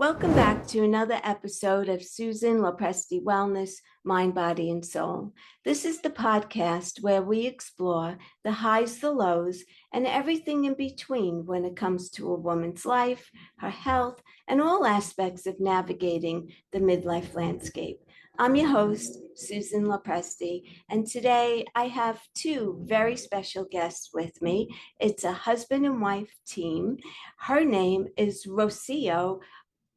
Welcome back to another episode of Susan Lopresti Wellness, Mind, Body, and Soul. This is the podcast where we explore the highs, the lows, and everything in between when it comes to a woman's life, her health, and all aspects of navigating the midlife landscape. I'm your host, Susan Lopresti, and today I have two very special guests with me. It's a husband and wife team. Her name is Rocio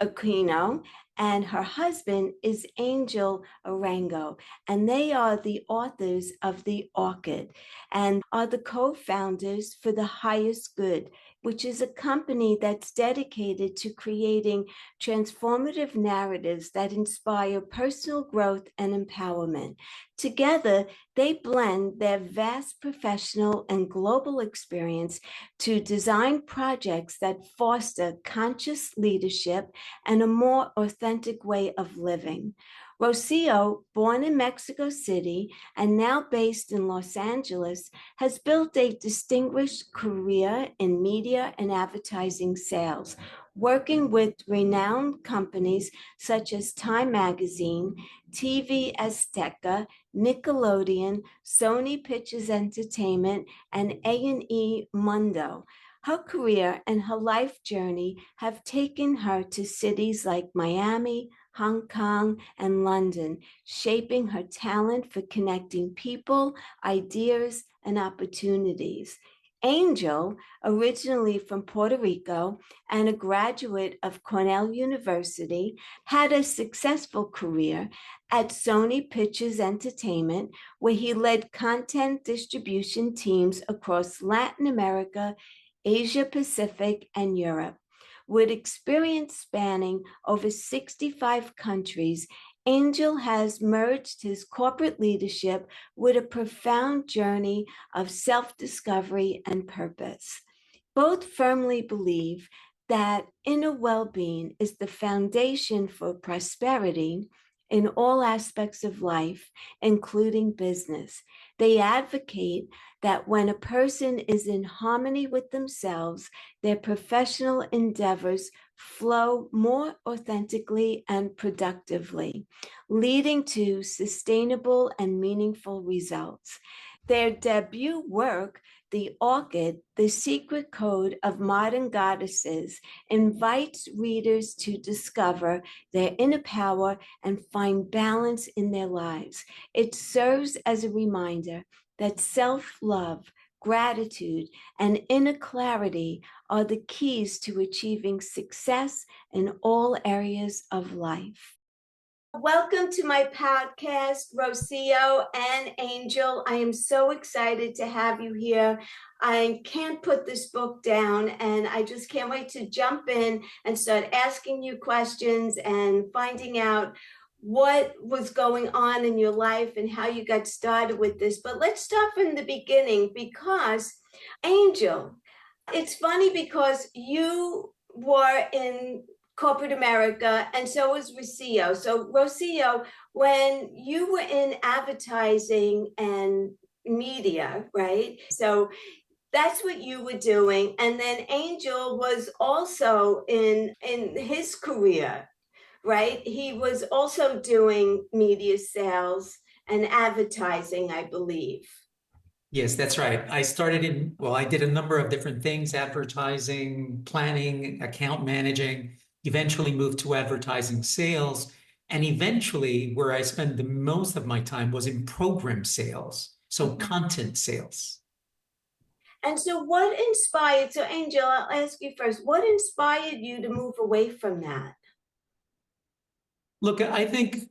Aquino, and her husband is Angel Orengo, and they are the authors of the Orchid and are the co-founders for the Highest Good, which is a company that's dedicated to creating transformative narratives that inspire personal growth and empowerment. Together, they blend their vast professional and global experience to design projects that foster conscious leadership and a more authentic way of living. Rocio, born in Mexico City and now based in Los Angeles, has built a distinguished career in media and advertising sales, working with renowned companies such as Time Magazine, TV Azteca, Nickelodeon, Sony Pictures Entertainment, and A&E Mundo. Her career and her life journey have taken her to cities like Miami, Hong Kong, and London, shaping her talent for connecting people, ideas, and opportunities. Angel, originally from Puerto Rico and a graduate of Cornell University, had a successful career at Sony Pictures Entertainment, where he led content distribution teams across Latin America, Asia Pacific, and Europe. With experience spanning over 65 countries, Angel has merged his corporate leadership with a profound journey of self-discovery and purpose. Both firmly believe that inner well-being is the foundation for prosperity in all aspects of life, including business. They advocate that when a person is in harmony with themselves, their professional endeavors flow more authentically and productively, leading to sustainable and meaningful results. Their debut work, The Orchid, The Secret Code of Modern Goddesses, invites readers to discover their inner power and find balance in their lives. It serves as a reminder that self-love, gratitude, and inner clarity are the keys to achieving success in all areas of life. Welcome to my podcast, Rocio and Angel. I am so excited to have you here. I can't put this book down, and I just can't wait to jump in and start asking you questions and finding out what was going on in your life and how you got started with this. But let's start from the beginning, because Angel, it's funny because you were in corporate America, and so was Rocio. So Rocio, when you were in advertising and media, right? So that's what you were doing. And then Angel was also in his career, right? He was also doing media sales and advertising, I believe. Yes, that's right. I did a number of different things, advertising, planning, account managing, eventually moved to advertising sales. And eventually, where I spent the most of my time was in program sales, so content sales. And so what inspired, so Angel, I'll ask you first, what inspired you to move away from that? Look, I think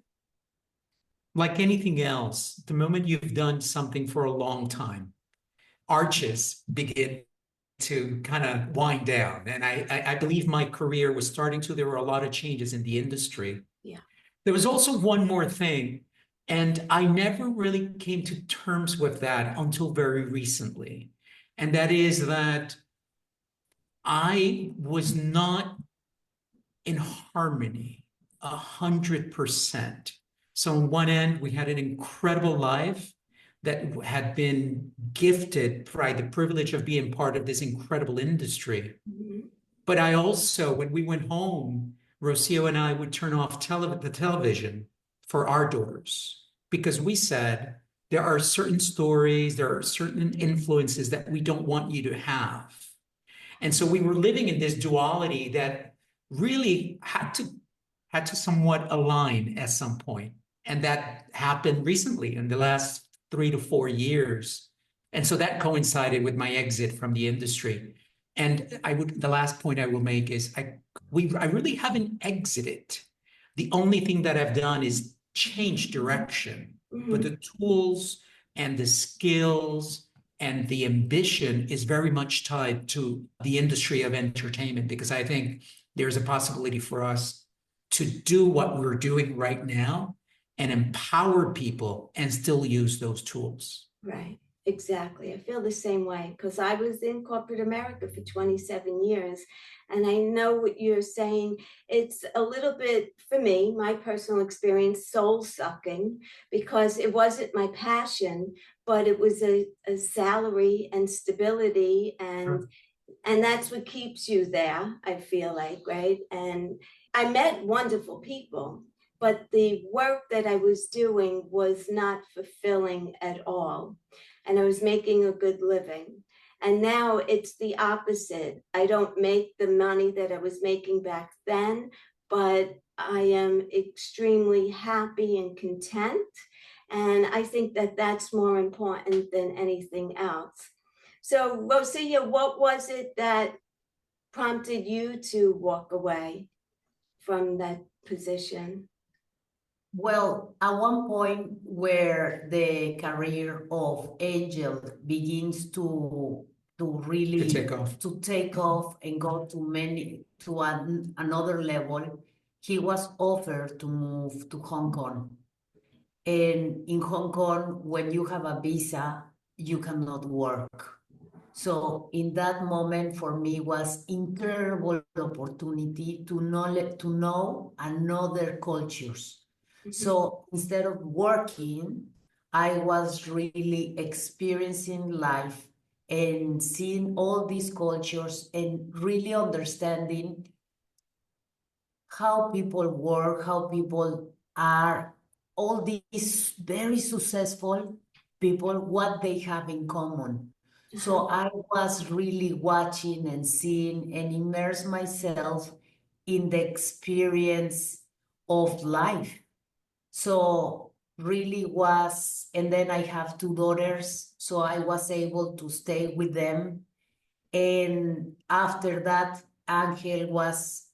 like anything else, the moment you've done something for a long time, arches begin to kind of wind down. And I believe my career was starting to, there were a lot of changes in the industry. Yeah. There was also one more thing, and I never really came to terms with that until very recently. And that is that I was not in harmony 100%. So on one end, we had an incredible life that had been gifted by the privilege of being part of this incredible industry. Mhm. But I also, when we went home, Rocio and I would turn off the television for our daughters because we said there are certain stories, there are certain influences that we don't want you to have. And so we were living in this duality that really had to somewhat align at some point. And that happened recently in the last 3 to 4 years. And so that coincided with my exit from the industry. And the last point I will make is I really haven't exited. The only thing that I've done is change direction, but the tools and the skills and the ambition is very much tied to the industry of entertainment, because I think there's a possibility for us to do what we're doing right now and empower people and still use those tools. Right. Exactly. I feel the same way because I was in corporate America for 27 years. And I know what you're saying. It's a little bit, for me, my personal experience, soul sucking, because it wasn't my passion, but it was a salary and stability. And that's what keeps you there, I feel like, right? And I met wonderful people, but the work that I was doing was not fulfilling at all. And I was making a good living. And now it's the opposite. I don't make the money that I was making back then, but I am extremely happy and content. And I think that that's more important than anything else. So, Rocio, what was it that prompted you to walk away from that position? Well, at one point where the career of Angel begins to really take off and go to another level, he was offered to move to Hong Kong. And in Hong Kong, when you have a visa, you cannot work. So in that moment, for me, was incredible opportunity to know another cultures. So instead of working, I was really experiencing life and seeing all these cultures and really understanding how people work, how people are, all these very successful people, what they have in common. So I was really watching and seeing and immerse myself in the experience of life. So really was, and then I have 2 daughters, so I was able to stay with them. And after that, Angel was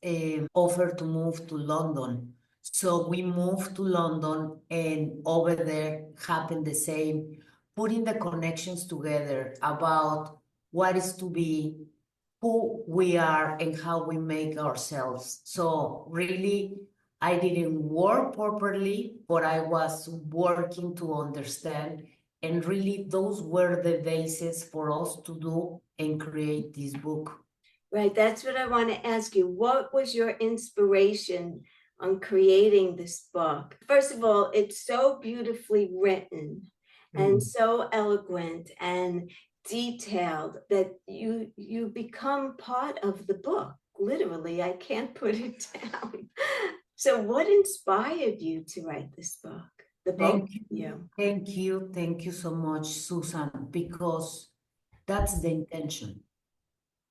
offered to move to London. So we moved to London, and over there happened the same, putting the connections together about what is to be, who we are, and how we make ourselves. So really, I didn't work properly, but I was working to understand. And really, those were the bases for us to do and create this book. Right, that's what I want to ask you. What was your inspiration on creating this book? First of all, it's so beautifully written and so eloquent and detailed that you become part of the book. Literally, I can't put it down. So what inspired you to write this book? The book? Thank you so much, Susan, because that's the intention.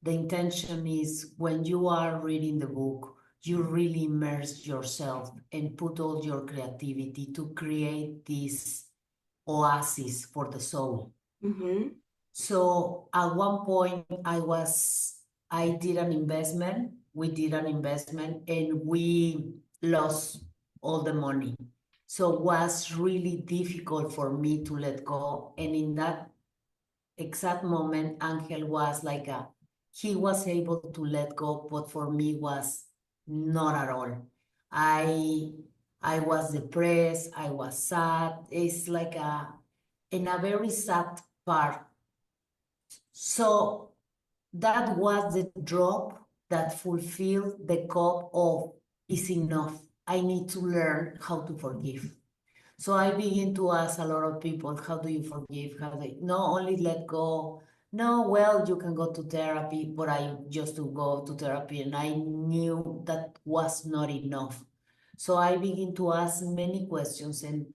The intention is when you are reading the book, you really immerse yourself and put all your creativity to create this oasis for the soul. So at one point I did an investment, we did an investment, and we lost all the money. So it was really difficult for me to let go. And in that exact moment, Angel was like he was able to let go, but for me was not at all. I was depressed, I was sad. It's like in a very sad part. So that was the drop that fulfilled the cup of is enough. I need to learn how to forgive. So I begin to ask a lot of people, how do you forgive? How they not only let go no, well, you can go to therapy, but I just to go to therapy, and I knew that was not enough. So I begin to ask many questions and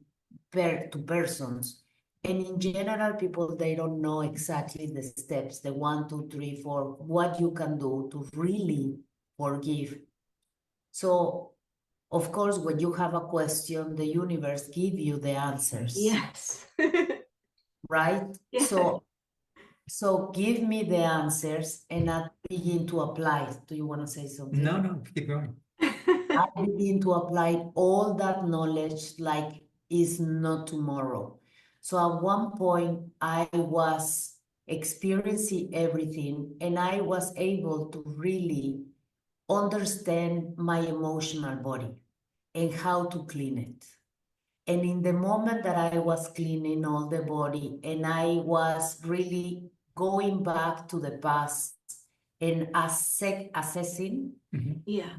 to persons. And in general, people, they don't know exactly the steps, the 1, 2, 3, 4, what you can do to really forgive. So, of course, when you have a question, the universe give you the answers. Yes. Right? Yeah. So give me the answers and I begin to apply. Do you want to say something? No, keep going. I begin to apply all that knowledge like is not tomorrow. So at one point, I was experiencing everything and I was able to really understand my emotional body and how to clean it. And in the moment that I was cleaning all the body and I was really going back to the past and assessing Yeah.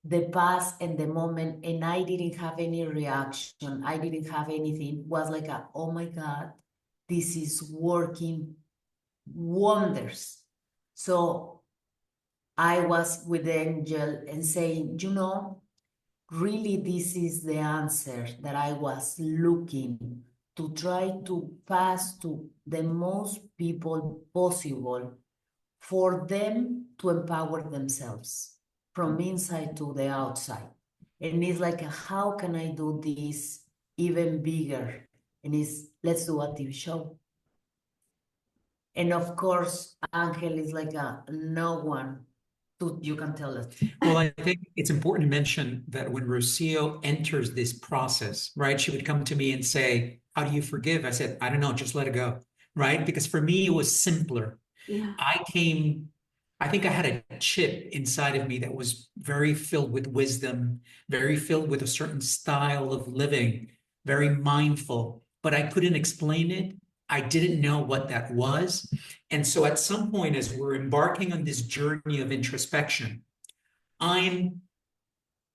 the past and the moment, and I didn't have any reaction. I didn't have anything. It was like, oh my God, this is working wonders. So I was with Angel and saying, really, this is the answer that I was looking to try to pass to the most people possible for them to empower themselves from inside to the outside. And it's like, how can I do this even bigger? And it's, let's do a TV show. And of course, Angel is like no one. You can tell us. Well, I think it's important to mention that when Rocio enters this process, right, she would come to me and say, how do you forgive? I said, I don't know, just let it go, right? Because for me, it was simpler. Yeah. I think I had a chip inside of me that was very filled with wisdom, very filled with a certain style of living, very mindful, but I couldn't explain it. I didn't know what that was. And so at some point, as we're embarking on this journey of introspection, I'm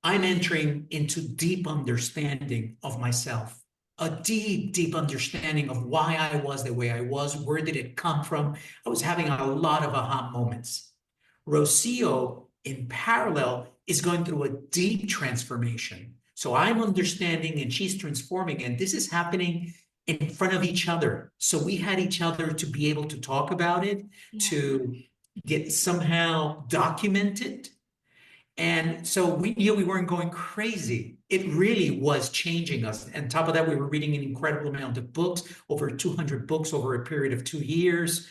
entering into deep understanding of myself, a deep understanding of why I was the way I was, where did it come from? I was having a lot of aha moments. Rocio, in parallel, is going through a deep transformation. So I'm understanding and she's transforming, and this is happening in front of each other. So we had each other to be able to talk about it, to get somehow documented. And so we knew we weren't going crazy. It really was changing us. And on top of that, we were reading an incredible amount of books, over 200 books over a period of 2 years,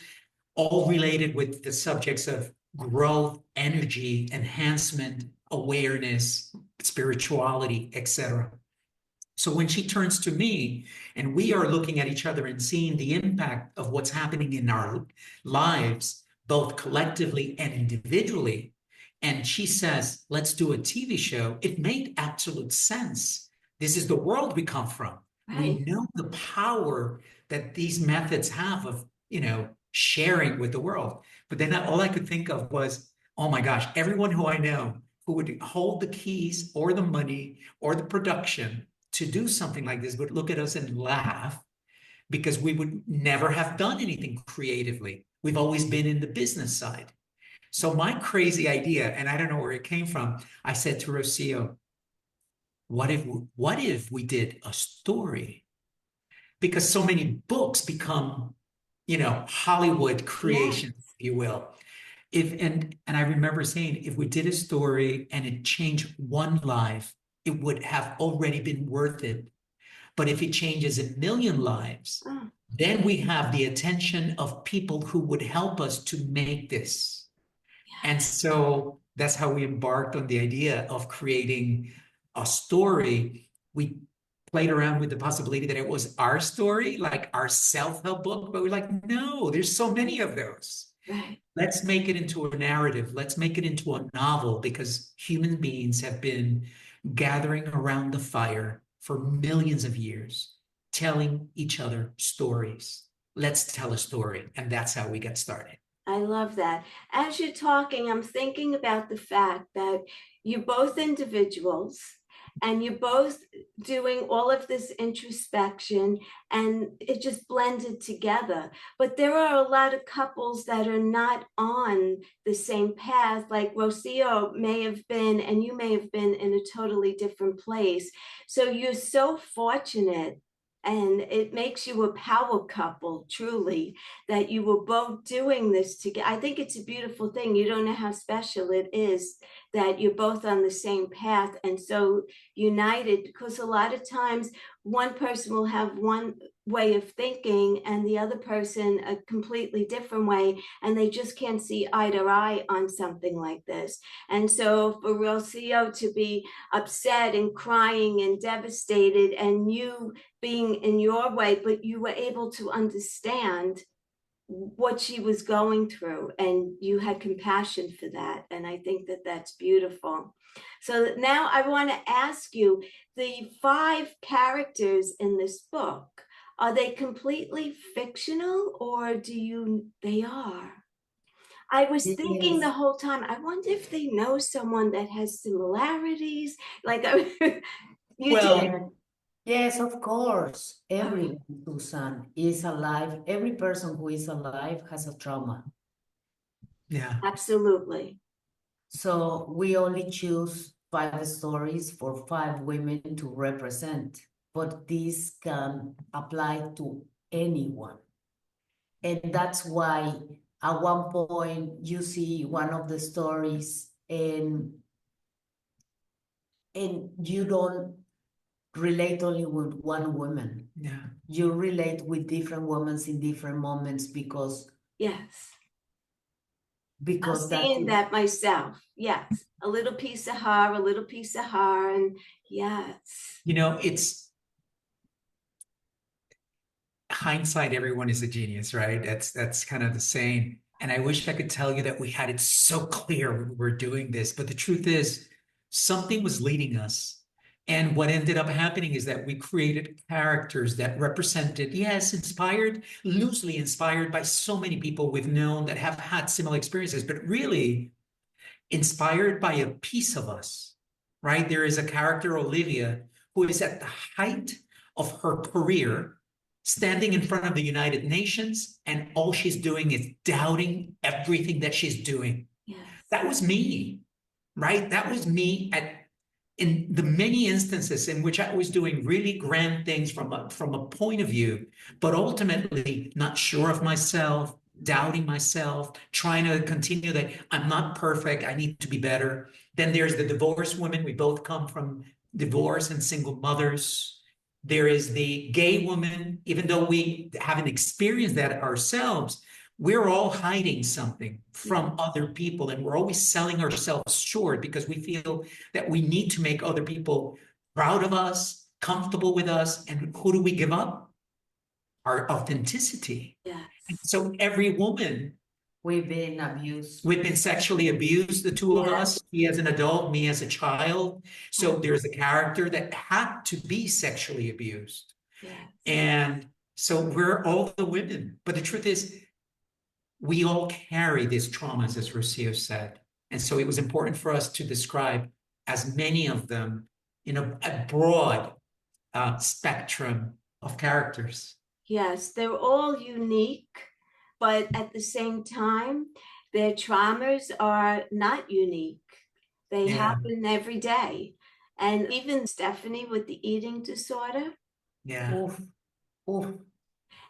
all related with the subjects of growth, energy, enhancement, awareness, spirituality, etc. So when she turns to me and we are looking at each other and seeing the impact of what's happening in our lives, both collectively and individually, and she says, let's do a TV show, it made absolute sense. This is the world we come from. Right. We know the power that these methods have of, sharing with the world. But then all I could think of was, oh my gosh, everyone who I know who would hold the keys or the money or the production to do something like this would look at us and laugh because we would never have done anything creatively. We've always been in the business side. So my crazy idea, and I don't know where it came from, I said to Rocio, what if we did a story? Because so many books become, Hollywood creations, if you will. And I remember saying, if we did a story and it changed one life, it would have already been worth it. But if it changes a million lives, then we have the attention of people who would help us to make this. And so that's how we embarked on the idea of creating a story. We played around with the possibility that it was our story, like our self-help book, but we're like, no, there's so many of those. Right. Let's make it into a narrative. Let's make it into a novel, because human beings have been gathering around the fire for millions of years, telling each other stories. Let's tell a story. And that's how we get started. I love that. As you're talking, I'm thinking about the fact that you're both individuals and you're both doing all of this introspection, and it just blended together. But there are a lot of couples that are not on the same path. Like Rocio may have been, and you may have been in a totally different place. So you're so fortunate, and it makes you a power couple, truly, that you were both doing this together. I think it's a beautiful thing. You don't know how special it is that you're both on the same path and so united, because a lot of times one person will have one way of thinking and the other person a completely different way, and they just can't see eye to eye on something like this. And so for Rocio to be upset and crying and devastated, and you being in your way, but you were able to understand what she was going through, and you had compassion for that. And I think that that's beautiful. So now I want to ask you, the 5 characters in this book, are they completely fictional, or they are? I was thinking the whole time, I wonder if they know someone that has similarities. Like, you Well, did. Yes, of course. Everyone, Susan, is alive. Every person who is alive has a trauma. yeah. Absolutely. So we only choose 5 stories for 5 women to represent, but this can apply to anyone. And that's why at one point you see one of the stories and you don't relate only with one woman. Yeah. You relate with different women in different moments because Yes. I'm that's seeing that myself. Yes. A little piece of her, a little piece of her. And yes. You know, it's hindsight, everyone is a genius, right? That's kind of the saying. And I wish I could tell you that we had it so clear when we were doing this, but the truth is something was leading us. And what ended up happening is that we created characters that represented, yes, inspired, loosely inspired by so many people we've known that have had similar experiences, but really inspired by a piece of us, right? There is a character, Olivia, who is at the height of her career, standing in front of the United Nations, and all she's doing is doubting everything that she's doing. Yes. That was me, right? That was me in the many instances in which I was doing really grand things from a point of view, but ultimately not sure of myself, doubting myself, trying to continue that I'm not perfect, I need to be better. Then there's the divorced woman. We both come from divorce and single mothers. There is the gay woman. Even though we haven't experienced that ourselves, we're all hiding something from other people, and we're always selling ourselves short because we feel that we need to make other people proud of us, comfortable with us. And who do we give up? Our authenticity. Yes. And so every woman, we've been abused. we've been sexually abused, the two of us, he as an adult, me as a child. So there's a character that had to be sexually abused. Yes. And so we're all the women. But the truth is, we all carry these traumas, as Rocio said. And so it was important for us to describe as many of them in a broad spectrum of characters. Yes, they're all unique, but at the same time, their traumas are not unique. They happen every day. And even Stephanie with the eating disorder. Yeah. Oof, oof.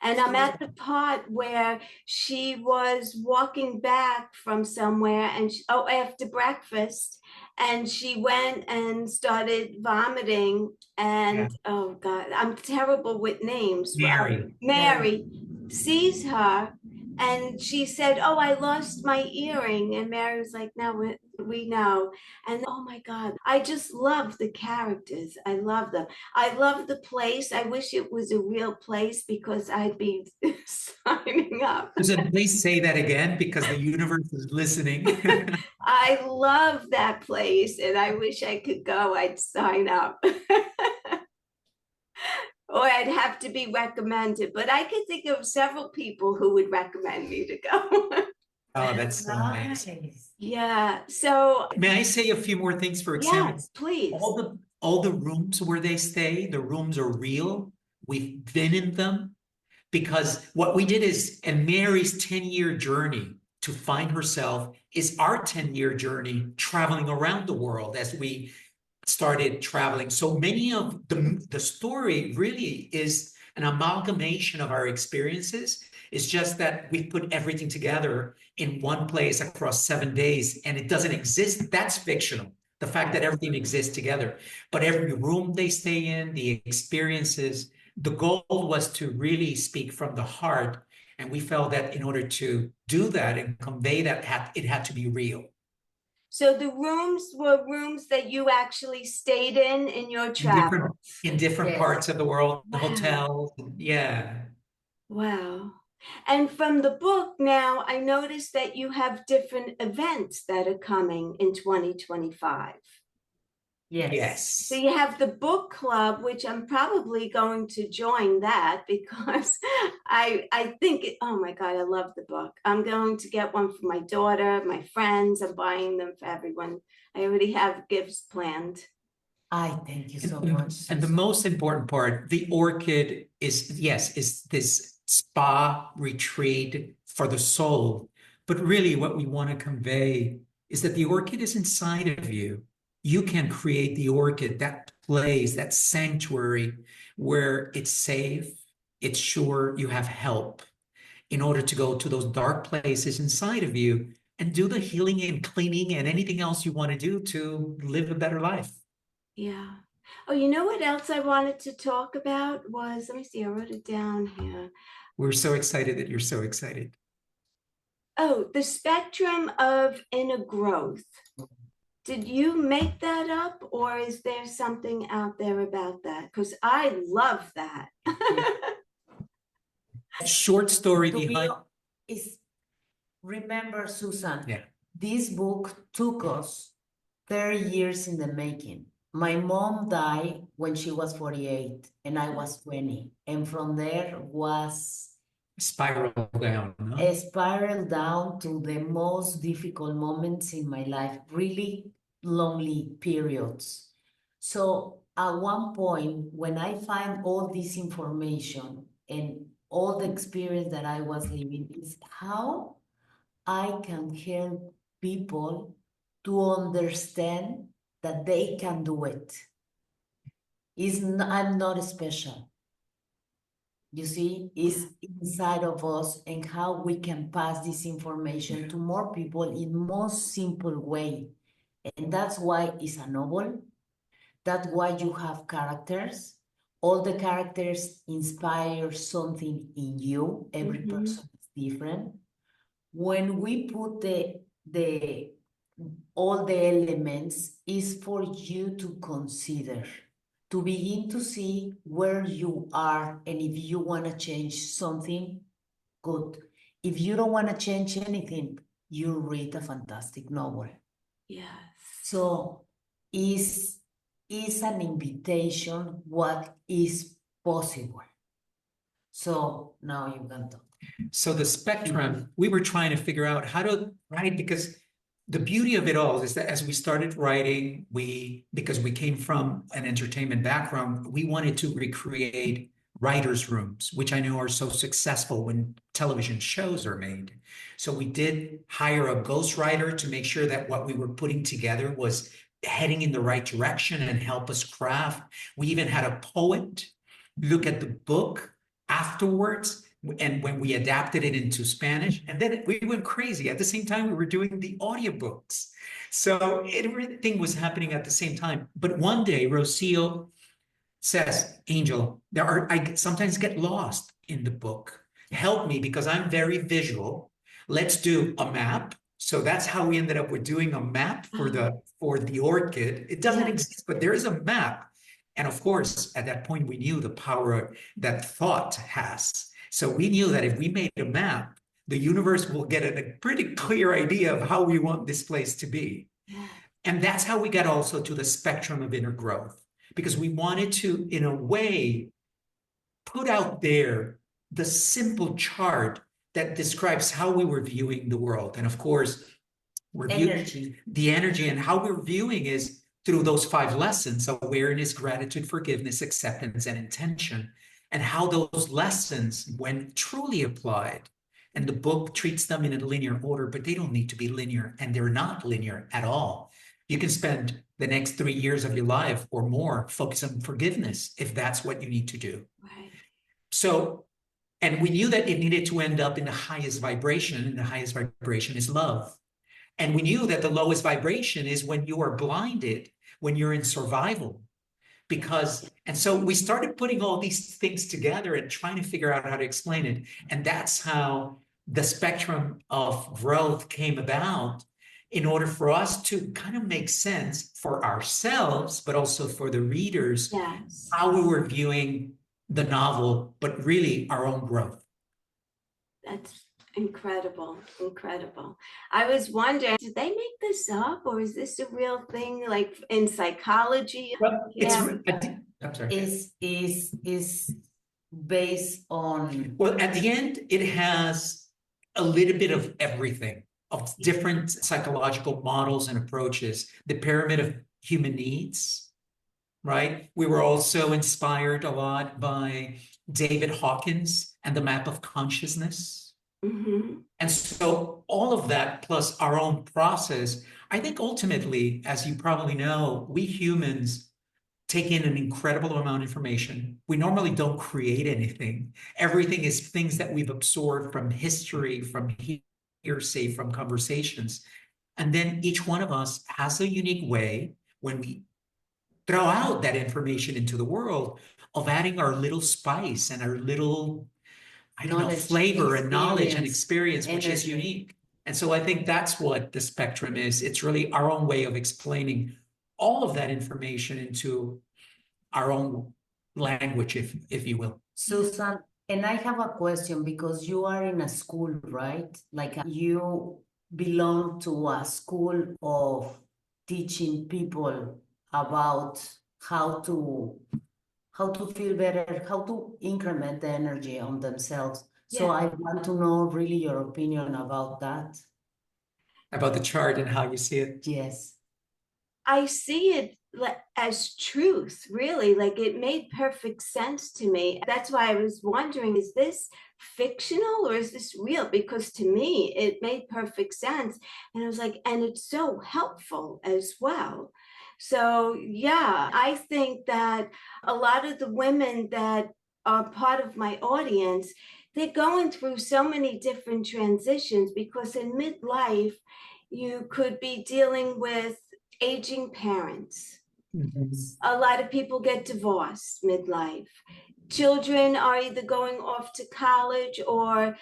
And I'm at the part where she was walking back from somewhere and after breakfast, and she went and started vomiting. And oh God, I'm terrible with names. Mary sees her and she said, "Oh, I lost my earring." And Mary was like, "No, we know." And oh my God, I just love the characters. I love them. I love the place. I wish it was a real place because I'd be signing up. Susan, please say that again because the universe is listening. I love that place and I wish I could go. I'd sign up. Or I'd have to be recommended, but I could think of several people who would recommend me to go. Oh, that's so nice. Yeah. So may I say a few more things for example? yes, please. All all the rooms where they stay, the rooms are real. We've been in them. Because what we did is, and Mary's 10-year journey to find herself is our 10-year journey traveling around the world as we started traveling. So many of the story really is an amalgamation of our experiences. It's just that we put everything together in one place across 7 days, and it doesn't exist. That's fictional. The fact that everything exists together, but every room they stay in, the experiences, the goal was to really speak from the heart. And we felt that in order to do that and convey that, it had to be real. So the rooms were rooms that you actually stayed in your travels. In different parts of the world, the Wow. hotels, yeah. Wow. And from the book now, I noticed that you have different events that are coming in 2025. Yes. So you have the book club, which I'm probably going to join that because I think, oh my God, I love the book. I'm going to get one for my daughter, my friends. I'm buying them for everyone. I already have gifts planned. I thank you so much. And the most important part, the Orchid is, yes, is this spa retreat for the soul. But really what we want to convey is that the Orchid is inside of you. You can create the Orchid, that place, that sanctuary where it's safe, it's sure, you have help in order to go to those dark places inside of you and do the healing and cleaning and anything else you want to do to live a better life. Yeah. Oh, you know what else I wanted to talk about was, let me see, I wrote it down here. We're so excited that you're so excited. Oh, the spectrum of inner growth. Did you make that up, or is there something out there about that? Because I love that. Short story behind is, remember, Susan, yeah. This book took us 30 years in the making. My mom died when she was 48 and I was 20. And from there was Spiral down. No? a spiral down to the most difficult moments in my life, really lonely periods. So at one point, when I find all this information and all the experience that I was living, is how I can help people to understand that they can do it. I'm not special. You see, it's inside of us and how we can pass this information to more people in most simple way. And that's why it's a novel. That's why you have characters. All the characters inspire something in you. Every person is different. When we put all the elements, is for you to consider, to begin to see where you are, and if you want to change something, good. If you don't want to change anything, you read a fantastic novel. Yes. So is an invitation what is possible. So now you can talk. So the spectrum, we were trying to figure out how to write, because the beauty of it all is that as we started writing, because we came from an entertainment background, we wanted to recreate writers' rooms, which I know are so successful when television shows are made. So we did hire a ghostwriter to make sure that what we were putting together was heading in the right direction and help us craft. We even had a poet look at the book afterwards, and when we adapted it into Spanish, and then we went crazy. At the same time, we were doing the audiobooks. So everything was happening at the same time. But one day, Rocio says, Angel, I sometimes get lost in the book. Help me, because I'm very visual. Let's do a map. So that's how we ended up with doing a map for the Orchid. It doesn't exist, but there is a map. And of course, at that point, we knew the power that thought has. So we knew that if we made a map, the universe will get a pretty clear idea of how we want this place to be. And that's how we got also to the spectrum of inner growth, because we wanted to, in a way, put out there the simple chart that describes how we were viewing the world. And of course, we're viewing the energy, and how we're viewing is through those 5 lessons: awareness, gratitude, forgiveness, acceptance, and intention, and how those lessons, when truly applied, and the book treats them in a linear order, but they don't need to be linear, and they're not linear at all. You can spend the next 3 years of your life or more focus on forgiveness if that's what you need to do. Right. So, and we knew that it needed to end up in the highest vibration, and the highest vibration is love. And we knew that the lowest vibration is when you are blinded, when you're in survival. And so we started putting all these things together and trying to figure out how to explain it. And that's how the spectrum of growth came about, in order for us to kind of make sense for ourselves, but also for the readers, Yes. how we were viewing the novel, but really our own growth. That's incredible. Incredible. I was wondering, did they make this up, or is this a real thing, like in psychology? Well, Yeah. I'm sorry. Is based on Well, at the end, it has a little bit of everything, of different psychological models and approaches. The pyramid of human needs, right? We were also inspired a lot by David Hawkins and the map of consciousness. Mm-hmm. And so all of that, plus our own process, I think ultimately, as you probably know, we humans take in an incredible amount of information. We normally don't create anything. Everything is things that we've absorbed from history, from hearsay, from conversations. And then each one of us has a unique way, when we throw out that information into the world, of adding our little spice and our little, I don't know, knowledge, flavor and knowledge and experience, experience, which is energy. unique. And so I think that's what the spectrum is. It's really our own way of explaining all of that information into our own language, if you will. Susan, and I have a question, because you are in a school, right? Like you belong to a school of teaching people about how to feel better, how to increment the energy on themselves. So Yeah. I want to know really your opinion about that. About the chart and how you see it. Yes. I see it as truth, really. Like, it made perfect sense to me. That's why I was wondering, is this fictional or is this real? Because to me, it made perfect sense. And I was like, and it's so helpful as well. So, yeah, I think that a lot of the women that are part of my audience, they're going through so many different transitions, because in midlife, you could be dealing with aging parents. A lot of people get divorced midlife. Children are either going off to college or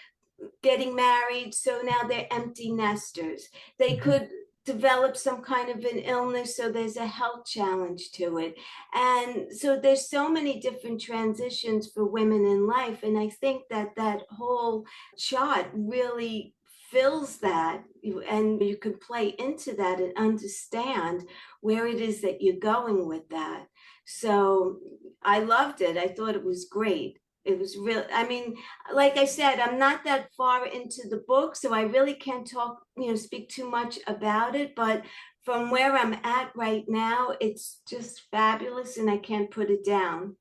getting married, so now they're empty nesters. They could develop some kind of an illness, so there's a health challenge to it. And so there's so many different transitions for women in life, and I think that that whole chart really fills that, and you can play into that and understand where it is that you're going with that. So I loved it. I thought it was great. It was real. I mean, like I said, I'm not that far into the book, so I really can't talk, speak too much about it. But from where I'm at right now, it's just fabulous, and I can't put it down.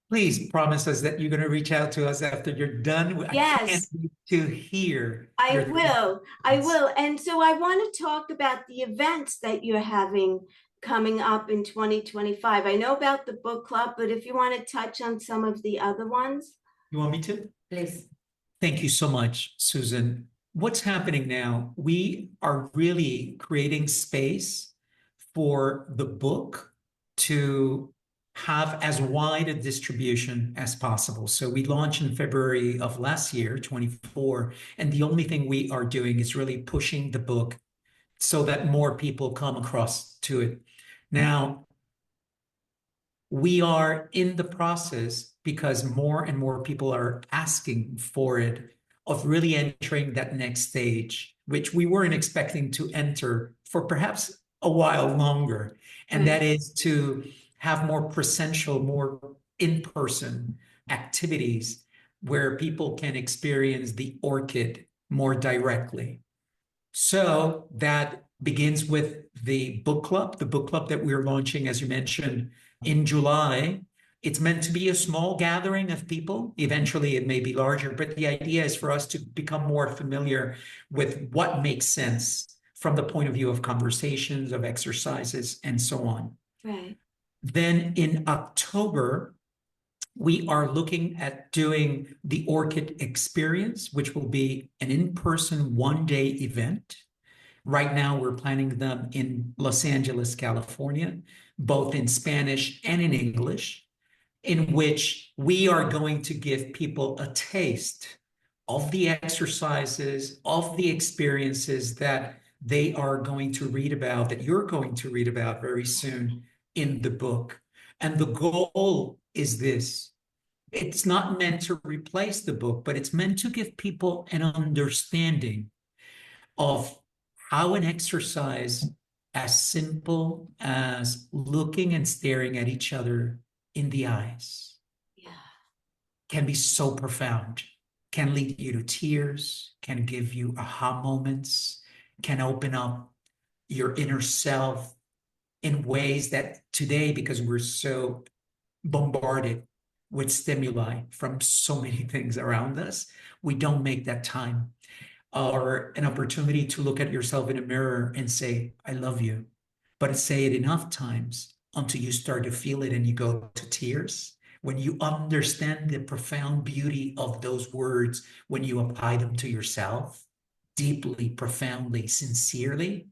Please promise us that you're going to reach out to us after you're done. I can't Yes, wait to hear. I your will. I thoughts. will. And so I want to talk about the events that you're having coming up in 2025. I know about the book club, but if you want to touch on some of the other ones. You want me to? Please. Thank you so much, Susan. What's happening now? We are really creating space for the book to have as wide a distribution as possible. So we launched in February of last year, 24, and the only thing we are doing is really pushing the book so that more people come across to it. Now, we are in the process, because more and more people are asking for it, of really entering that next stage, which we weren't expecting to enter for perhaps a while longer. And that is to have more presential, more in-person activities where people can experience the orchid more directly. So that begins with the book club that we're launching, as you mentioned, in July. It's meant to be a small gathering of people. Eventually, it may be larger, but the idea is for us to become more familiar with what makes sense from the point of view of conversations, of exercises, and so on. Right. Then in October, we are looking at doing the Orchid experience, which will be an in-person one-day event. Right now, we're planning them in Los Angeles, California, both in Spanish and in English, in which we are going to give people a taste of the exercises, of the experiences that they are going to read about, that you're going to read about very soon in the book. And the goal is this. It's not meant to replace the book, but it's meant to give people an understanding of how an exercise as simple as looking and staring at each other in the eyes Yeah. can be so profound, can lead you to tears, can give you aha moments, can open up your inner self in ways that today, because we're so bombarded with stimuli from so many things around us, we don't make that time or an opportunity to look at yourself in a mirror and say, I love you. But say it enough times until you start to feel it and you go to tears. When you understand the profound beauty of those words, when you apply them to yourself, deeply, profoundly, sincerely.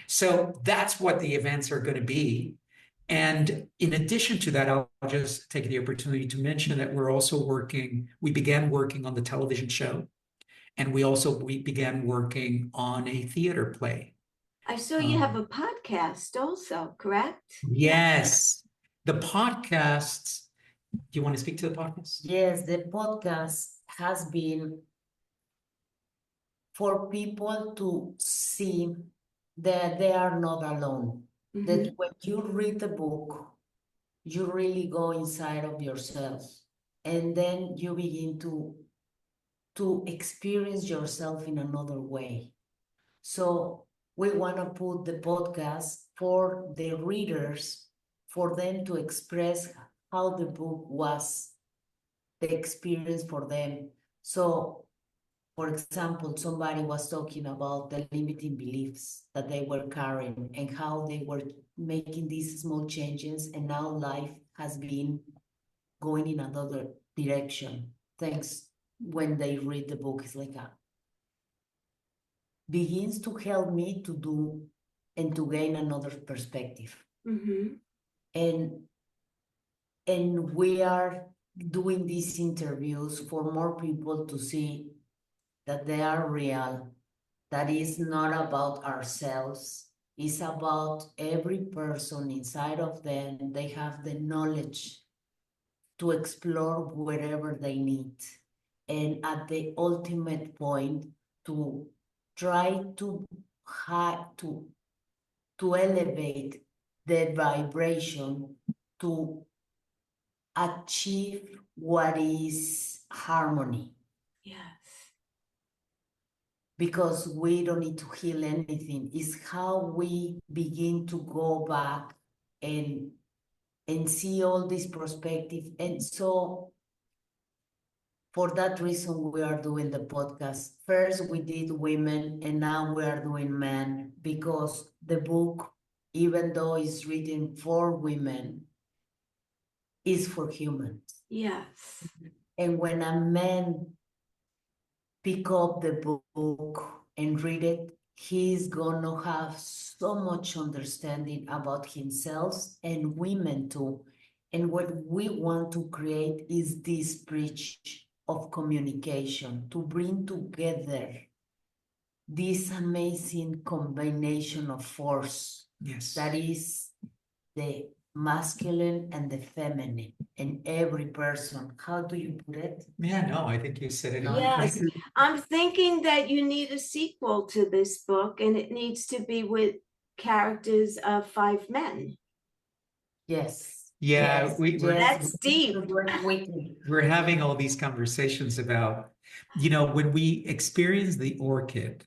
So that's what the events are going to be. And in addition to that, I'll just take the opportunity to mention that we began working on the television show. And we began working on a theater play. I saw you have a podcast also, correct? Yes. The podcasts, do you want to speak to the podcast? Yes, the podcast has been for people to see that they are not alone. That when you read the book, you really go inside of yourself, and then you begin to experience yourself in another way. So we want to put the podcast for the readers, for them to express how the book was, the experience for them. So, for example, somebody was talking about the limiting beliefs that they were carrying and how they were making these small changes, and now life has been going in another direction. Thanks. When they read the book, it's like begins to help me to do and to gain another perspective. And we are doing these interviews for more people to see that they are real, that is not about ourselves, it's about every person inside of them. They have the knowledge to explore wherever they need. And at the ultimate point, to try to elevate the vibration to achieve what is harmony. Yes. Because we don't need to heal anything. It's how we begin to go back and see all this perspective. And so for that reason, we are doing the podcast. First, we did women, and now we are doing men, because the book, even though it's written for women, is for humans. Yes. And when a man pick up the book and read it, he's gonna have so much understanding about himself and women too. And what we want to create is this bridge of communication to bring together this amazing combination of force. Yes. That is the masculine and the feminine in every person. How do you put it? Yeah, no, I think you said it on. Yes. I'm thinking that you need a sequel to this book, and it needs to be with characters of 5 men. Yes. Yeah, yes, That's deep. We're having all these conversations about, when we experience the orchid,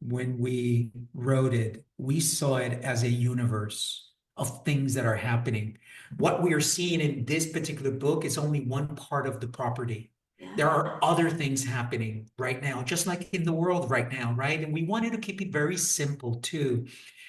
when we wrote it, we saw it as a universe of things that are happening. What we are seeing in this particular book is only one part of the property. Yeah. There are other things happening right now, just like in the world right now, right? And we wanted to keep it very simple too,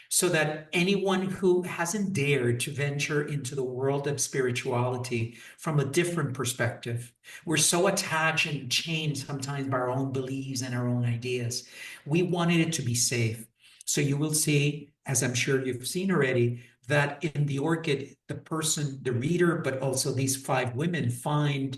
so that anyone who hasn't dared to venture into the world of spirituality from a different perspective, we're so attached and chained sometimes by our own beliefs and our own ideas. We wanted it to be safe. So you will see, as I'm sure you've seen already, that in the Orchid, the person, the reader, but also these 5 women find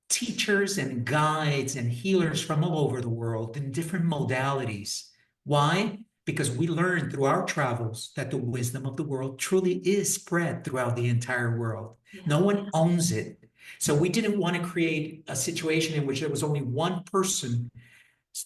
teachers and guides and healers from all over the world in different modalities. Why? Because we learned through our travels that the wisdom of the world truly is spread throughout the entire world. Yeah. No one owns it. So we didn't want to create a situation in which there was only one person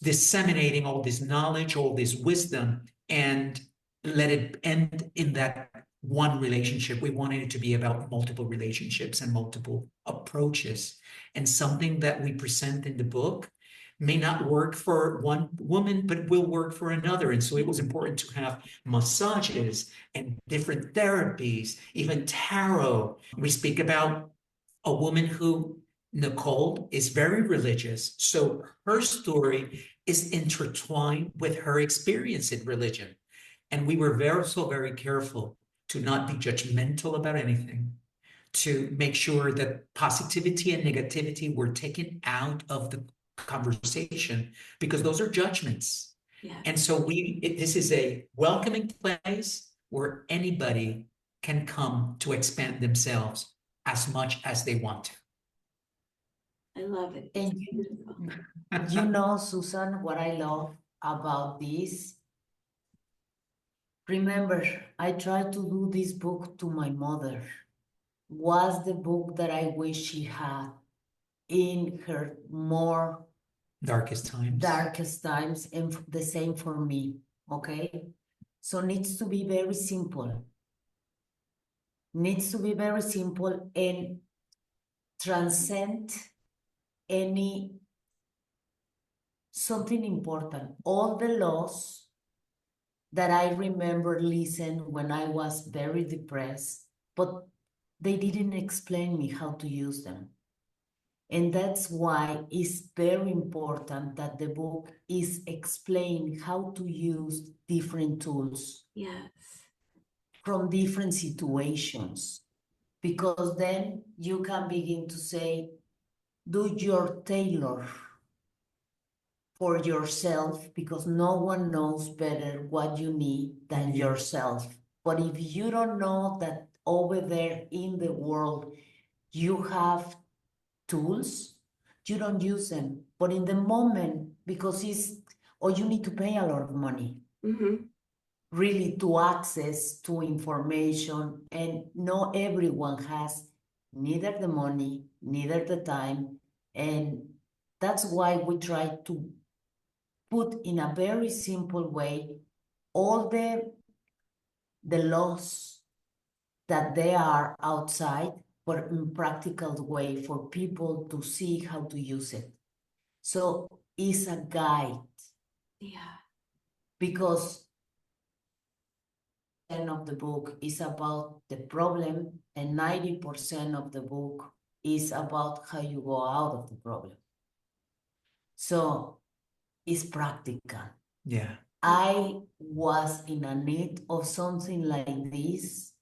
disseminating all this knowledge, all this wisdom, and let it end in that one relationship. We wanted it to be about multiple relationships and multiple approaches. And something that we present in the book may not work for one woman, but will work for another. And so it was important to have massages and different therapies, even tarot. We speak about a woman who, Nicole, is very religious. So her story is intertwined with her experience in religion. And we were very careful to not be judgmental about anything, to make sure that positivity and negativity were taken out of the conversation, because those are judgments. Yeah. And so this is a welcoming place where anybody can come to expand themselves as much as they want to. I love it. And you know, Susan, what I love about this. Remember, I tried to do this book to my mother. Was the book that I wish she had in her more darkest times, and the same for me, okay? So needs to be very simple. Needs to be very simple and transcend something important. All the laws that I remember listening when I was very depressed, but they didn't explain me how to use them. And that's why it's very important that the book is explaining how to use different tools. Yes. From different situations, because then you can begin to say, do your tailor for yourself, because no one knows better what you need than yourself. But if you don't know that over there in the world you have tools, you don't use them. But in the moment, because you need to pay a lot of money. Mm-hmm. Really to access to information, and not everyone has neither the money, neither the time. And that's why we try to put in a very simple way all the laws that they are outside, but in practical way for people to see how to use it. So it's a guide. Yeah. Because of the book is about the problem, and 90% of the book is about how you go out of the problem. So it's practical. Yeah. I was in a need of something like this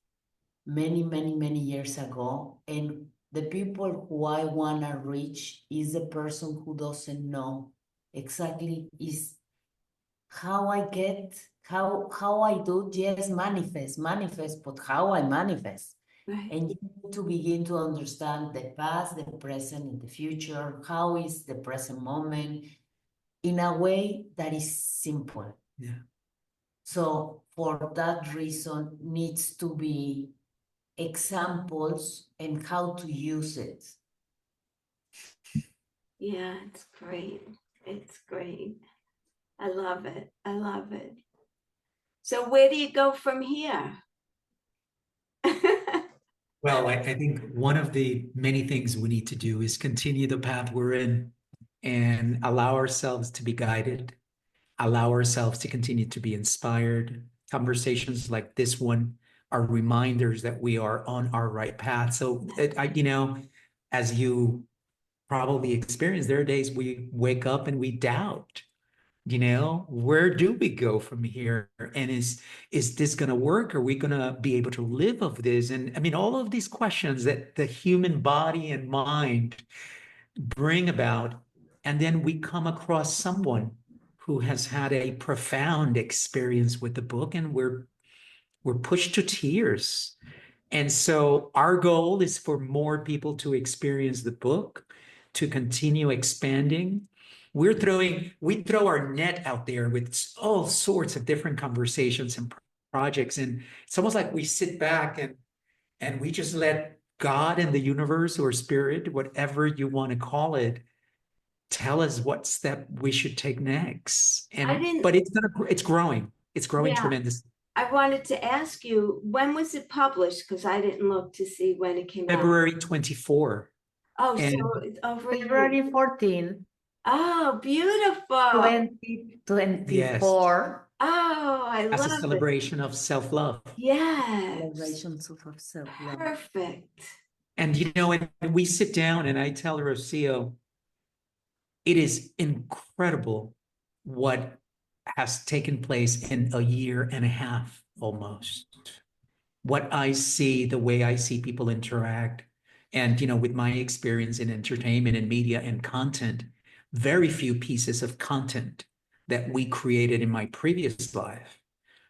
many years ago, and the people who I want to reach is the person who doesn't know exactly is how I get, how I do, yes, manifest, but how I manifest. Right. And you need to begin to understand the past, the present, and the future. How is the present moment in a way that is simple. Yeah. So for that reason, needs to be examples and how to use it. Yeah, it's great. It's great. I love it. I love it. So where do you go from here? Well, I think one of the many things we need to do is continue the path we're in and allow ourselves to be guided. allow ourselves to continue to be inspired. Conversations like this one are reminders that we are on our right path. So, as you probably experience, there are days we wake up and we doubt, where do we go from here? And is this going to work? Are we going to be able to live of this? And I mean, all of these questions that the human body and mind bring about. And then we come across someone who has had a profound experience with the book, and we're pushed to tears. And so our goal is for more people to experience the book, to continue expanding. We throw our net out there with all sorts of different conversations and projects. And it's almost like we sit back and we just let God and the universe or spirit, whatever you want to call it, tell us what step we should take next. But it's growing. It's growing Yeah. tremendously. I wanted to ask you, when was it published? Because I didn't look to see when it came out. February 24. Oh, And so it's over February 14, Oh, beautiful. 2024. Oh, I as a love it. celebration of self-love. Yes. Celebrations of self-love. Perfect. And and we sit down and I tell Rocio, it is incredible what has taken place in a year and a half almost. What I see, the way I see people interact, and with my experience in entertainment and media and content, very few pieces of content that we created in my previous life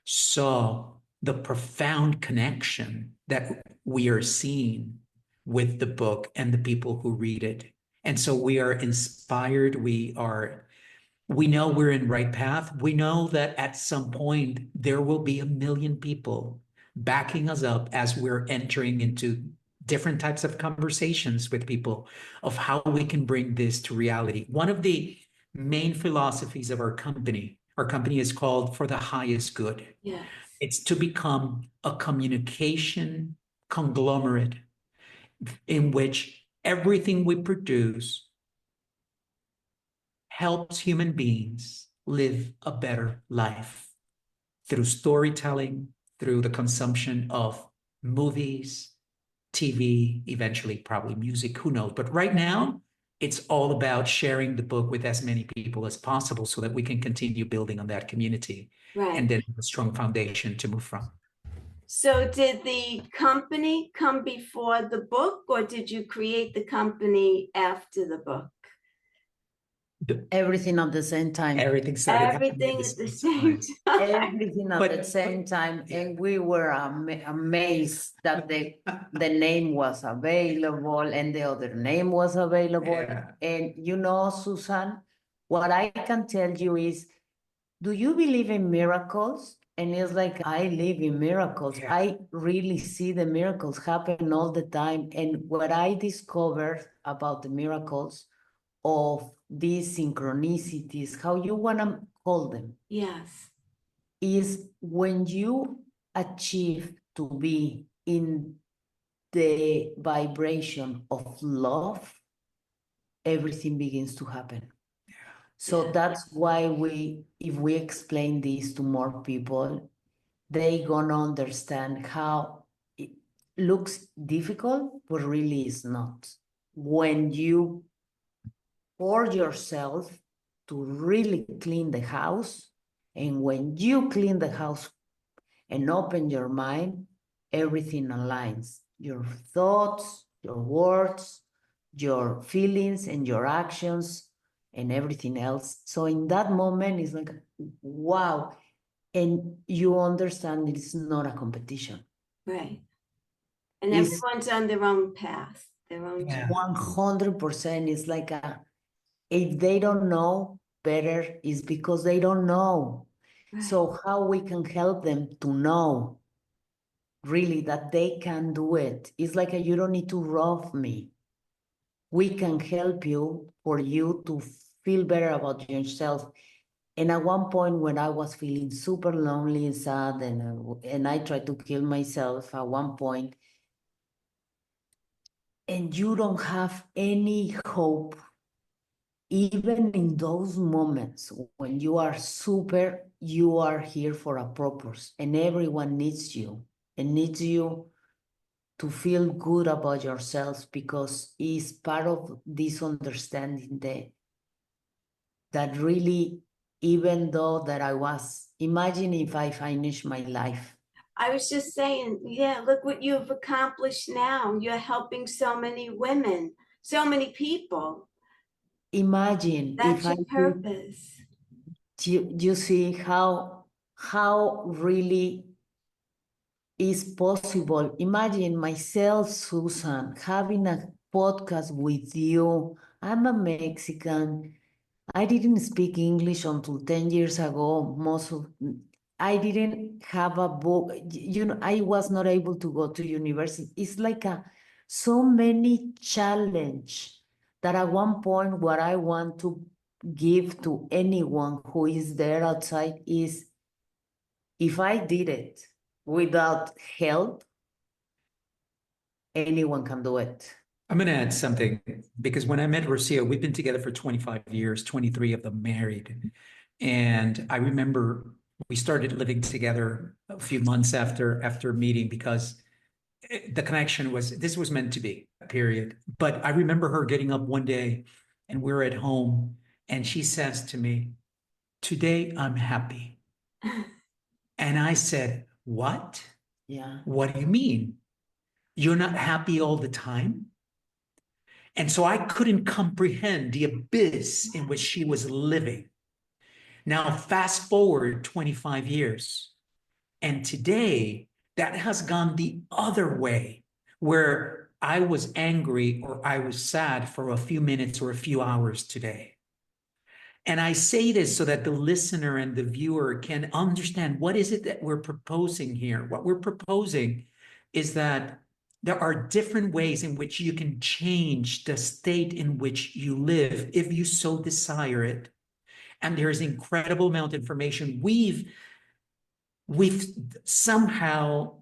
saw the profound connection that we are seeing with the book and the people who read it. And so we are inspired. We know we're in right path. We know that at some point there will be 1 million people backing us up as we're entering into different types of conversations with people of how we can bring this to reality. One of the main philosophies of our company is called For the Highest Good. Yes. It's to become a communication conglomerate in which everything we produce helps human beings live a better life through storytelling, through the consumption of movies, TV, eventually probably music, who knows. But right now, it's all about sharing the book with as many people as possible so that we can continue building on that community. Right. And then a strong foundation to move from. So did the company come before the book, or did you create the company after the book? Everything at the same time. Everything started Everything at the same time. Everything at the same time. And we were amazed that the name was available and the other name was available. Yeah. And Susan, what I can tell you is, do you believe in miracles? And it's like, I live in miracles. Yeah. I really see the miracles happen all the time. And what I discovered about the miracles of these synchronicities, how you want to call them, Yes. is when you achieve to be in the vibration of love, everything begins to happen. So that's why if we explain this to more people, they gonna understand how it looks difficult, but really is not. When you pour yourself to really clean the house, and when you clean the house and open your mind, everything aligns. Your thoughts, your words, your feelings, and your actions, and everything else. So in that moment, it's like, wow. And you understand it's not a competition. Right. And It's everyone's on their own path, their own journey. 100% is like if they don't know better, is because they don't know. Right. So how we can help them to know really that they can do it. It's like you don't need to rob me. We can help you for you to feel better about yourself. And at one point when I was feeling super lonely and sad, and I tried to kill myself at one point, and you don't have any hope even in those moments when you are super, you are here for a purpose, and everyone needs you and needs you to feel good about yourselves, because it's part of this understanding that really, even though that I was, imagine if I finish my life. I was just saying, yeah, look what you've accomplished now. You're helping so many women, so many people. Imagine That's if your I could, purpose. you see how really is possible. Imagine myself, Susan, having a podcast with you. I'm a Mexican. I didn't speak English until 10 years ago. I didn't have a book. I was not able to go to university. It's like so many challenge that at one point what I want to give to anyone who is there outside is, if I did it without help, anyone can do it. I'm going to add something because when I met Rocio, we've been together for 25 years, 23 of them married. And I remember we started living together a few months after meeting because the connection this was meant to be, period. But I remember her getting up one day and we're at home and she says to me, "Today I'm happy." And I said, "What? Yeah. What do you mean? You're not happy all the time?" And so I couldn't comprehend the abyss in which she was living. Now, fast forward 25 years, and today that has gone the other way, where I was angry or I was sad for a few minutes or a few hours today. And I say this so that the listener and the viewer can understand what is it that we're proposing here. What we're proposing is that there are different ways in which you can change the state in which you live if you so desire it. And there's incredible amount of information. We've somehow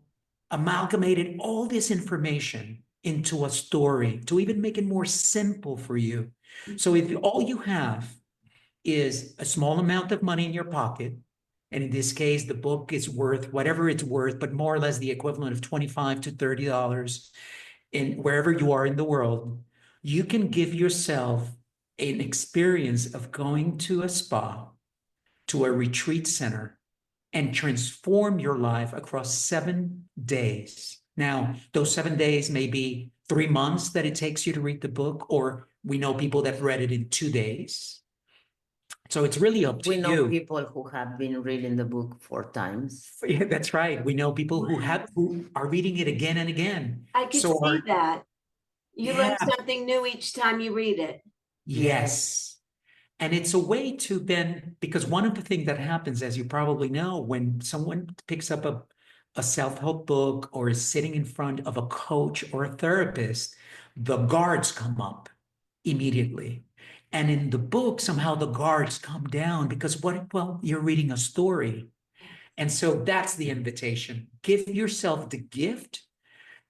amalgamated all this information into a story to even make it more simple for you. So if all you have is a small amount of money in your pocket, and in this case, the book is worth whatever it's worth, but more or less the equivalent of $25 to $30 in wherever you are in the world, you can give yourself an experience of going to a spa, to a retreat center, and transform your life across 7 days. Now, those 7 days may be 3 months that it takes you to read the book, or we know people that read it in 2 days. So it's really up to We know you. people who have been reading the book 4 times. Yeah, that's right. We know people who are reading it again and again. I could So see that. You learn yeah, something new each time you read it. yes. And it's a way to then, because one of the things that happens, as you probably know, when someone picks up a self-help book or is sitting in front of a coach or a therapist, the guards come up immediately. And in the book, somehow the guards come down because well, you're reading a story. And so that's the invitation. Give yourself the gift.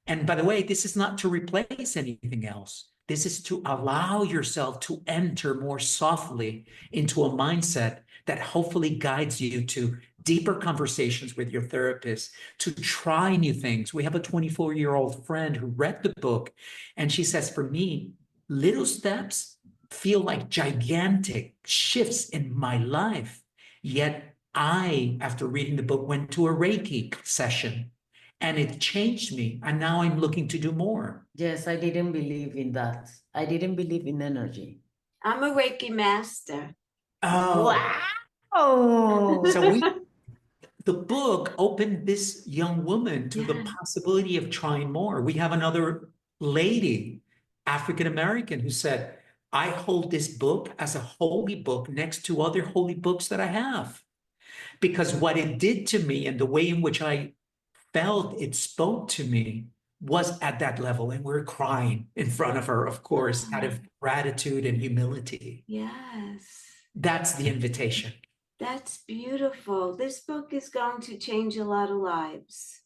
And by the way, this is not to replace anything else. This is to allow yourself to enter more softly into a mindset that hopefully guides you to deeper conversations with your therapist, to try new things. We have a 24-year-old friend who read the book, and she says, for me, little steps feel like gigantic shifts in my life. Yet I, after reading the book, went to a Reiki session and it changed me. And now I'm looking to do more. Yes, I didn't believe in that. I didn't believe in energy. I'm a Reiki master. Oh, wow. so the book opened this young woman to the Yeah. possibility of trying more. We have another lady, African American, who said, I hold this book as a holy book next to other holy books that I have. Because what it did to me and the way in which I felt it spoke to me was at that level. And we're crying in front of her, of course, out of gratitude and humility. Yes. That's the invitation. That's beautiful. This book is going to change a lot of lives.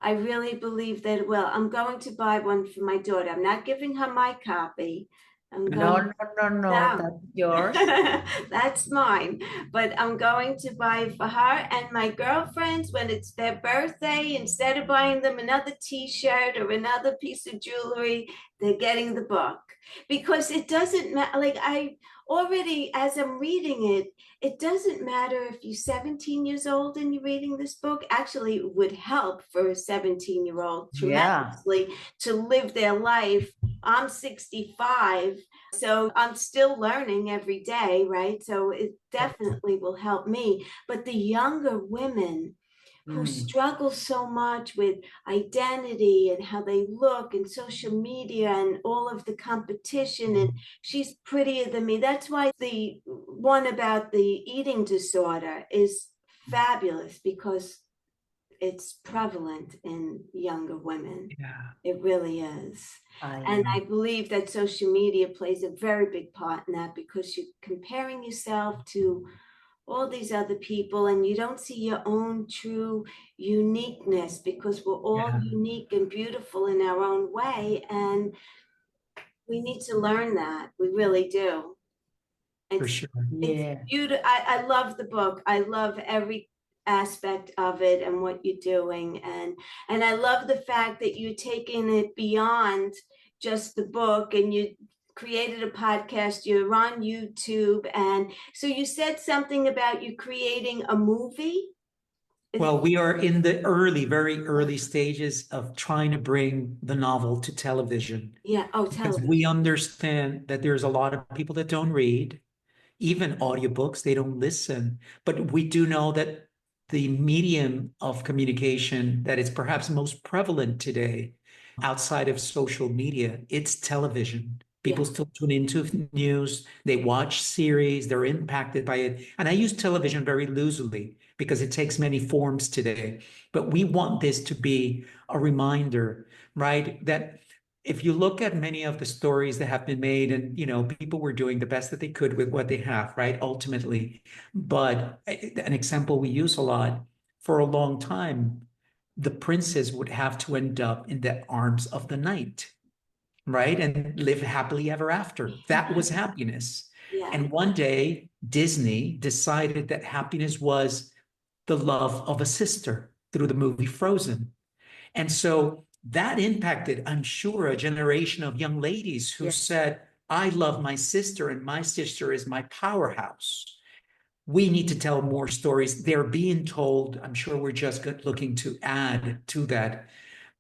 I really believe that it will. I'm going to buy one for my daughter. I'm not giving her my copy, I'm No, going. no, no, no, No. that's yours. That's mine. But I'm going to buy for her and my girlfriends when it's their birthday, instead of buying them another t-shirt or another piece of jewelry, they're getting the book. Because it doesn't matter. Like I already, as I'm reading it, it doesn't matter if you're 17 years old and you're reading this book. Actually, it would help for a 17-year-old Yeah. tremendously to live their life. I'm 65, so I'm still learning every day, right? So it definitely will help me. But the younger women who struggle so much with identity and how they look and social media and all of the competition, and she's prettier than me. That's why the one about the eating disorder is fabulous, because it's prevalent in younger women. Yeah. It really is. I And know. I believe that social media plays a very big part in that, because you're comparing yourself to all these other people and you don't see your own true uniqueness, because we're all Yeah, unique and beautiful in our own way. And we need to learn that. We really do. for It's sure. it's Yeah. beautiful. I love the book. I love every aspect of it and what you're doing. And I love the fact that you're taking it beyond just the book, and you created a podcast, you're on YouTube. And so you said something about you creating a movie. Well, we are in the very early stages of trying to bring the novel to television, Yeah. Oh, because television. we understand that there's a lot of people that don't read, even audiobooks, they don't listen. But we do know that the medium of communication that is perhaps most prevalent today outside of social media, it's television. People Yeah. still tune into news, they watch series, they're impacted by it. And I use television very loosely because it takes many forms today. But we want this to be a reminder, right? That if you look at many of the stories that have been made, and people were doing the best that they could with what they have, right, ultimately. But an example we use a lot, for a long time, the princess would have to end up in the arms of the knight, right, and live happily ever after. That was happiness. Yeah. And one day Disney decided that happiness was the love of a sister through the movie Frozen. And so that impacted, I'm sure, a generation of young ladies who Yeah. said, I love my sister and my sister is my powerhouse. We need to tell more stories. They're being told. I'm sure we're just looking to add to that.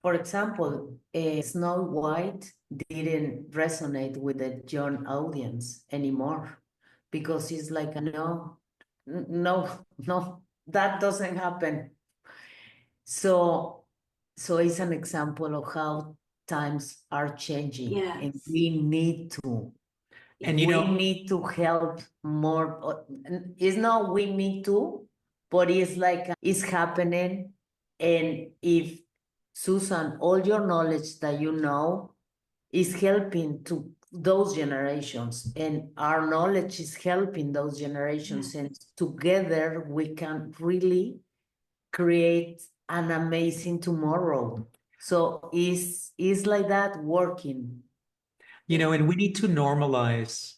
For example, Snow White didn't resonate with the young audience anymore because it's like, no, no, no, that doesn't happen. So, so it's an example of how times are changing, and Yes. we need to And we need to help more. It's not we need to, but it's like it's happening. And if Susan, all your knowledge that you know is helping to those generations, and our knowledge is helping those generations, and together we can really create an amazing tomorrow. So is like that working. and we need to normalize.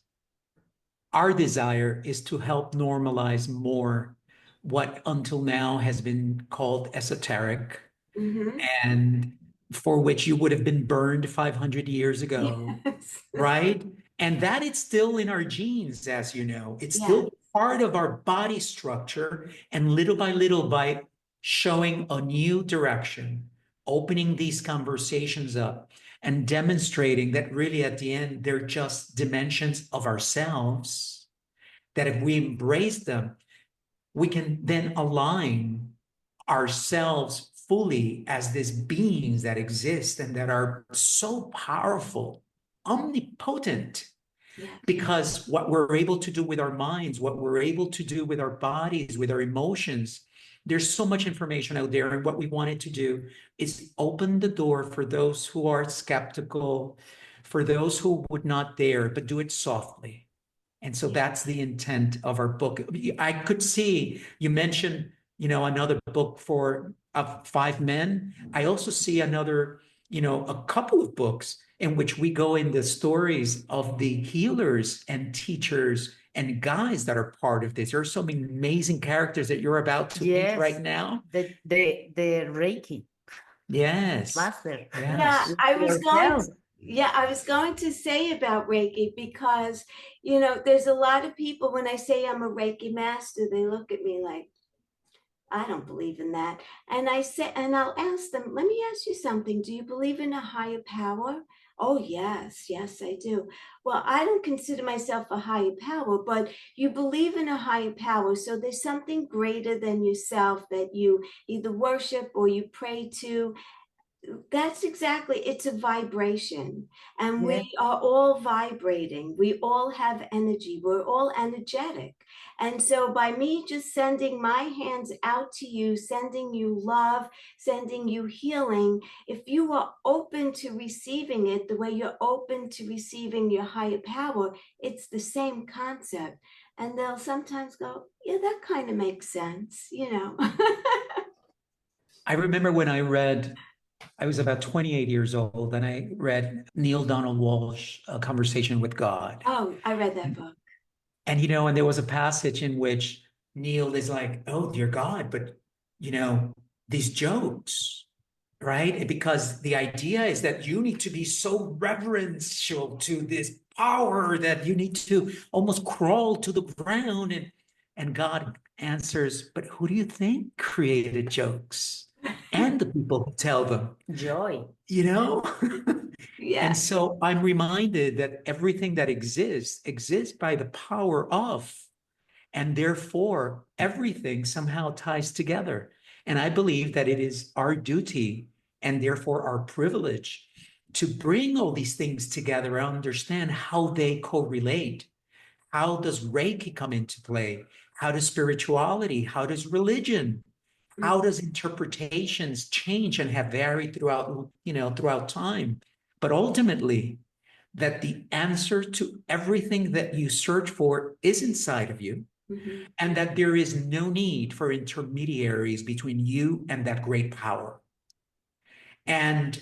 Our desire is to help normalize more what until now has been called esoteric, Mm-hmm. and for which you would have been burned 500 years ago, Yes. right? And that it's still in our genes, as you know. It's Yeah. still part of our body structure. And little by little, by showing a new direction, opening these conversations up, and demonstrating that really at the end, they're just dimensions of ourselves, that if we embrace them, we can then align ourselves fully as these beings that exist and that are so powerful, omnipotent, Yeah. because what we're able to do with our minds, what we're able to do with our bodies, with our emotions, there's so much information out there. And what we wanted to do is open the door for those who are skeptical, for those who would not dare, but do it softly. And so that's the intent of our book. I could see you mentioned, another book for 5 men. I also see another, a couple of books in which we go in the stories of the healers and teachers and guides that are part of this. There are so many amazing characters that you're about to meet right now. The Reiki Yes. master. Yeah, Yes. I was Yourself. I was going to say about Reiki because, you know, there's a lot of people when I say I'm a Reiki master, they look at me like, I don't believe in that. And I say, and I'll ask them, let me ask you something. Do you believe in a higher power? Oh, yes, yes, I do. Well, I don't consider myself a higher power, but you believe in a higher power. So there's something greater than yourself that you either worship or you pray to. That's exactly, it's a vibration, and we are all vibrating. We all have energy. We're all energetic. And so by me just sending my hands out to you, sending you love, sending you healing, if you are open to receiving it the way you're open to receiving your higher power, it's the same concept. And they'll sometimes go, yeah, that kind of makes sense, you know. I remember when I was about 28 years old, and I read Neil Donald Walsh, A Conversation with God. Oh, I read that book. And, and there was a passage in which Neil is like, oh, dear God, but, these jokes, right? Because the idea is that you need to be so reverential to this power that you need to almost crawl to the ground. And God answers, but who do you think created jokes? And the people who tell them. Joy. Yeah. And so I'm reminded that everything that exists by the power of, and therefore everything somehow ties together. And I believe that it is our duty and therefore our privilege to bring all these things together and understand how they correlate. How does Reiki come into play? How does spirituality? How does religion? How does interpretations change and have varied throughout time? But ultimately, that the answer to everything that you search for is inside of you, and that there is no need for intermediaries between you and that great power. And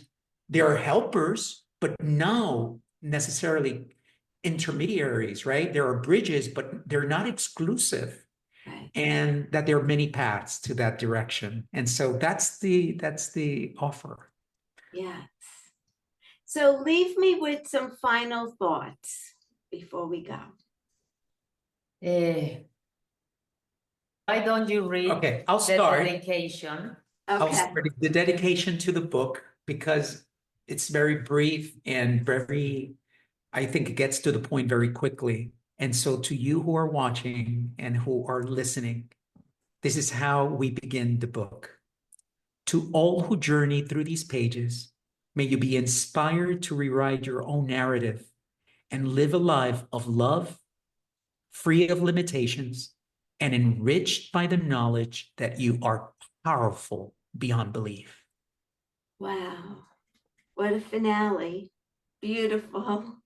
there are helpers, but no necessarily intermediaries, right? There are bridges, but they're not exclusive. Right. And that there are many paths to that direction. And so that's the offer. Yes. So leave me with some final thoughts before we go. Why don't you read Okay, I'll start. the dedication? I'll Okay. start the dedication to the book because it's very brief and very, I think it gets to the point very quickly. And so to you who are watching and who are listening, this is how we begin the book. To all who journey through these pages, may you be inspired to rewrite your own narrative and live a life of love, free of limitations, and enriched by the knowledge that you are powerful beyond belief. Wow. What a finale. Beautiful.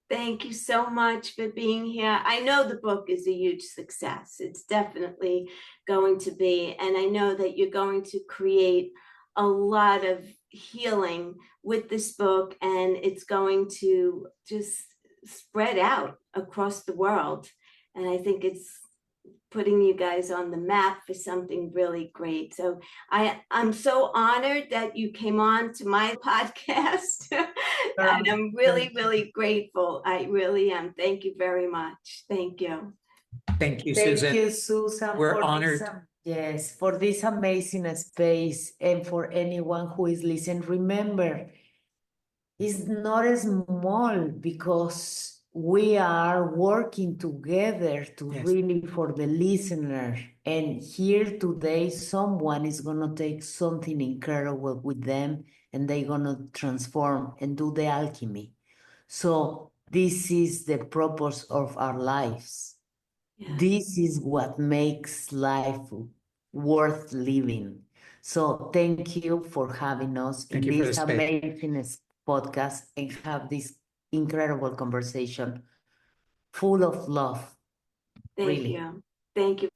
Thank you so much for being here. I know the book is a huge success. It's definitely going to be. And I know that you're going to create a lot of healing with this book, and it's going to just spread out across the world. And I think it's putting you guys on the map for something really great. So I'm so honored that you came on to my podcast. And I'm really, really grateful. I really am. Thank you very much. Thank you. Thank you, Susan. Thank you, Susan. We're honored. Yes, for this amazing space, and for anyone who is listening. Remember, it's not small because we are working together to really for the listener. And here today, someone is going to take something incredible with them, and they're going to transform and do the alchemy. So this is the purpose of our lives. Yeah. This is what makes life worth living. So thank you for having us in this amazing podcast and have this incredible conversation full of love. Thank you. Thank you.